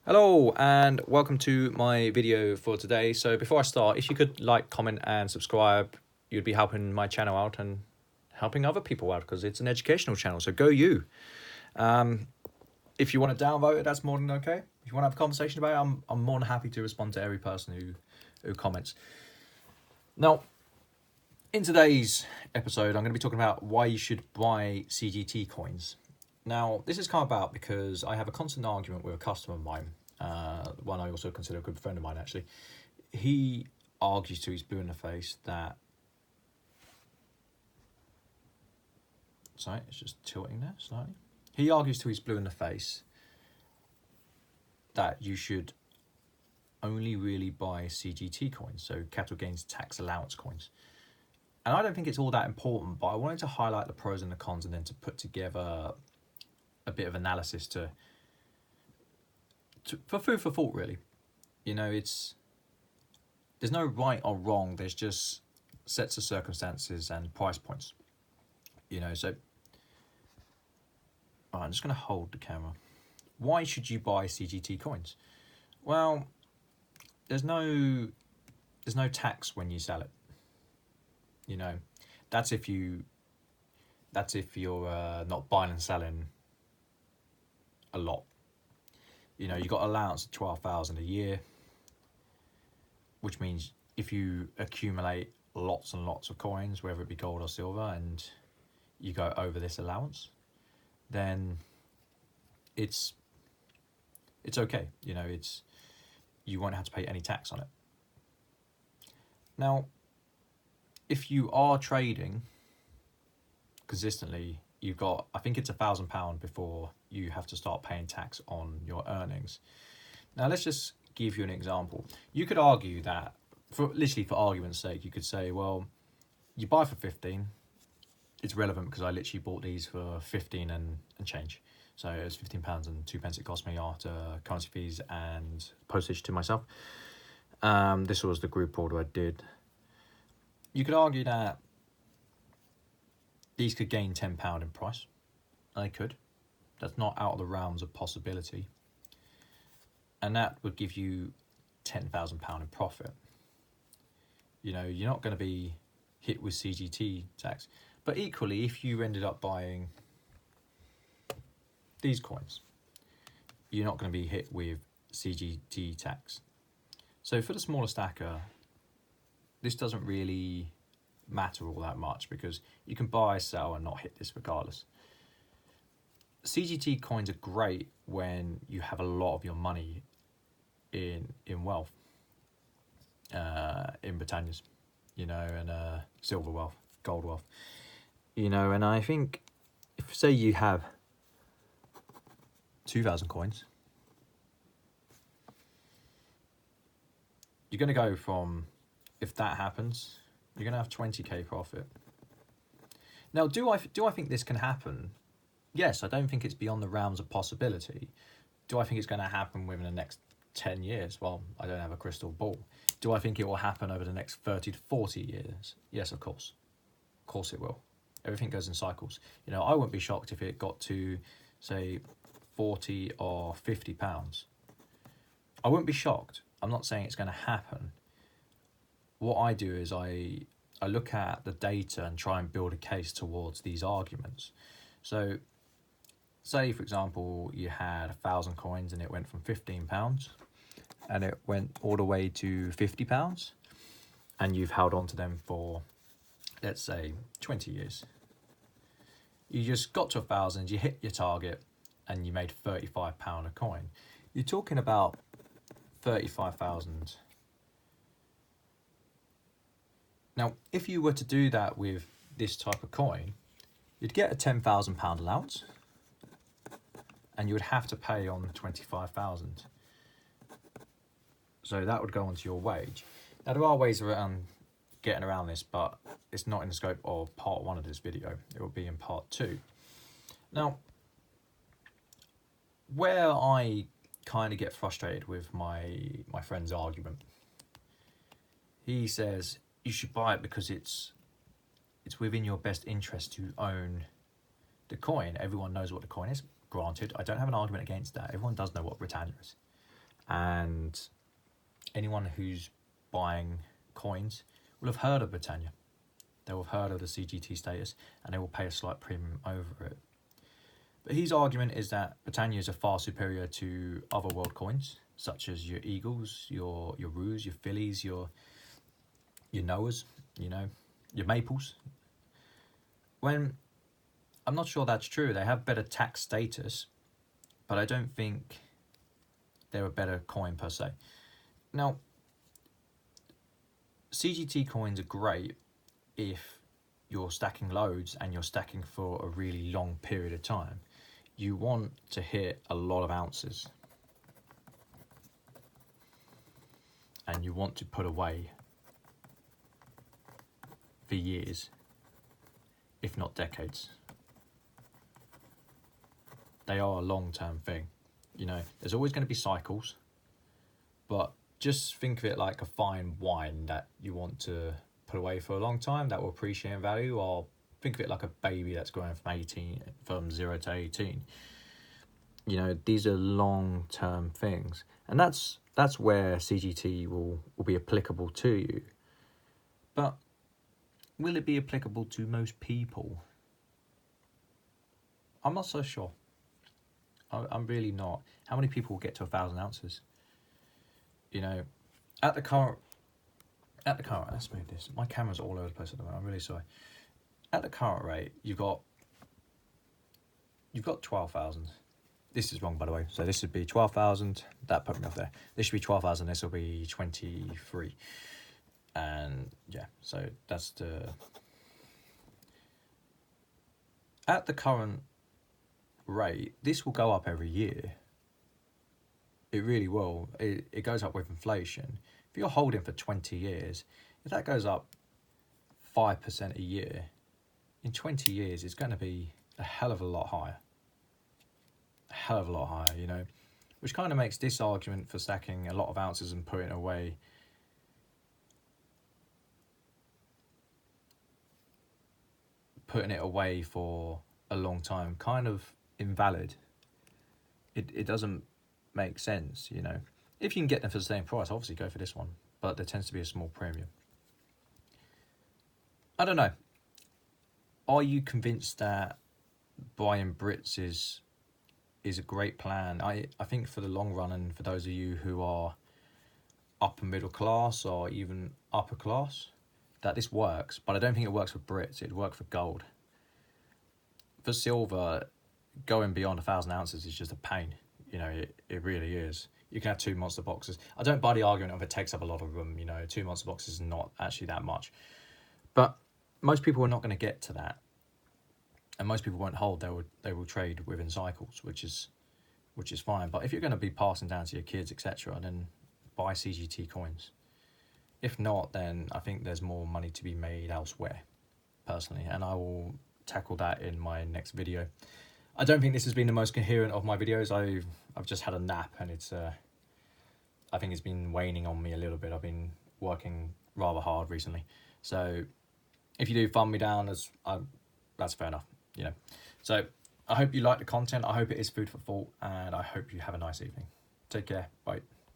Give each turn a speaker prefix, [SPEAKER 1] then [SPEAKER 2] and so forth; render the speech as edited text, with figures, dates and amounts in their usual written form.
[SPEAKER 1] Hello and welcome to my video for today. So before I start, if you could like, comment and subscribe, you'd be helping my channel out and helping other people out because it's an educational channel. So go you. If you want to downvote it, that's more than okay. If you want to have a conversation about it, I'm more than happy to respond to every person who comments. Now, in today's episode, I'm going to be talking about why you should buy CGT coins. Now, this has come about because I have a constant argument with a customer of mine, one I also consider a good friend of mine actually. He argues to his blue in the face that... Sorry, it's just tilting there slightly. He argues to his blue in the face that you should only really buy CGT coins, so capital gains tax allowance coins. And I don't think it's all that important, but I wanted to highlight the pros and the cons and then to put together a bit of analysis for food for thought, really. You know, there's no right or wrong, there's just sets of circumstances and price points. You know, so I'm just going to hold the camera. Why should you buy CGT coins? Well, there's no tax when you sell it. You know, that's if you're not buying and selling a lot. You know, you got allowance of 12,000 a year, which means if you accumulate lots and lots of coins, whether it be gold or silver, and you go over this allowance, then it's okay. You know, you won't have to pay any tax on it. Now, if you are trading consistently, you've got, I think it's £1,000 before you have to start paying tax on your earnings. Now, let's just give you an example. You could argue that, for argument's sake, you could say, well, you buy for 15. It's relevant because I literally bought these for 15 and change. So it was £15 and 2 pence it cost me after currency fees and postage to myself. This was the group order I did. You could argue that these could gain £10 in price. They could. That's not out of the realms of possibility. And that would give you £10,000 in profit. You know, you're not going to be hit with CGT tax. But equally, if you ended up buying these coins, you're not going to be hit with CGT tax. So for the smaller stacker, this doesn't really matter all that much because you can buy, sell and not hit this regardless. CGT coins are great when you have a lot of your money in wealth, in Britannias, you know, and silver wealth, gold wealth, you know. And I think if, say, you have 2,000 coins, you're going to go from, if that happens, you're going to have 20k profit. Now, do I think this can happen? Yes, I don't think it's beyond the realms of possibility. Do I think it's going to happen within the next 10 years? Well, I don't have a crystal ball. Do I think it will happen over the next 30 to 40 years? Yes, of course. Of course it will. Everything goes in cycles. You know, I wouldn't be shocked if it got to, say, 40 or 50 pounds. I wouldn't be shocked. I'm not saying it's going to happen. What I do is I look at the data and try and build a case towards these arguments. So, say, for example, you had 1,000 coins and it went from £15 and it went all the way to £50, and you've held on to them for, let's say, 20 years. You just got to 1,000, you hit your target, and you made £35 a coin. You're talking about 35,000. Now, if you were to do that with this type of coin, you'd get a £10,000 allowance, and you would have to pay on 25,000. So that would go onto your wage. Now, there are ways around getting around this, but it's not in the scope of part 1 of this video. It will be in part 2. Now, where I kind of get frustrated with my friend's argument, he says you should buy it because it's within your best interest to own the coin. Everyone knows what the coin is. Granted, I don't have an argument against that. Everyone does know what Britannia is. And anyone who's buying coins will have heard of Britannia. They will have heard of the CGT status, and they will pay a slight premium over it. But his argument is that Britannias are far superior to other world coins, such as your Eagles, your Roos, your Phillies, your Noahs, your Maples. When I'm not sure that's true. They have better tax status, but I don't think they're a better coin per se. Now, CGT coins are great if you're stacking loads and you're stacking for a really long period of time. You want to hit a lot of ounces, and you want to put away for years, if not decades. They are a long-term thing. There's always going to be cycles, but just think of it like a fine wine that you want to put away for a long time that will appreciate in value, or think of it like a baby that's growing from 0 to 18. These are long-term things, and that's where CGT will be applicable to you. But will it be applicable to most people? I'm not so sure. I'm really not. How many people will get to 1,000 ounces? At the current, let's move this. My camera's all over the place at the moment. I'm really sorry. At the current rate, you've got 12,000. This is wrong, by the way. So this would be 12,000. That put me off there. This should be 12,000. This will be 23. And yeah, so that's at the current rate, this will go up every year. It really will. It goes up with inflation. If you're holding for 20 years, if that goes up 5% a year, in 20 years, it's going to be a hell of a lot higher. A hell of a lot higher, which kind of makes this argument for stacking a lot of ounces and putting it away for a long time kind of invalid. It doesn't make sense. If you can get them for the same price, obviously go for this one, but there tends to be a small premium. I don't know. Are you convinced that buying Brits is a great plan? I think for the long run, and for those of you who are upper middle class or even upper class, that this works, but I don't think it works for Brits. It'd work for gold. For silver, going beyond 1,000 ounces is just a pain. It really is. You can have 2 monster boxes. I don't buy the argument of it takes up a lot of room. 2 monster boxes is not actually that much. But most people are not going to get to that. And most people won't hold. They will trade within cycles, which is fine. But if you're going to be passing down to your kids, etc., then buy CGT coins. If not, then I think there's more money to be made elsewhere, personally. And I will tackle that in my next video. I don't think this has been the most coherent of my videos. I've just had a nap, and I think it's been waning on me a little bit. I've been working rather hard recently. So if you do thumb me down, that's fair enough, So I hope you like the content. I hope it is food for thought, and I hope you have a nice evening. Take care. Bye.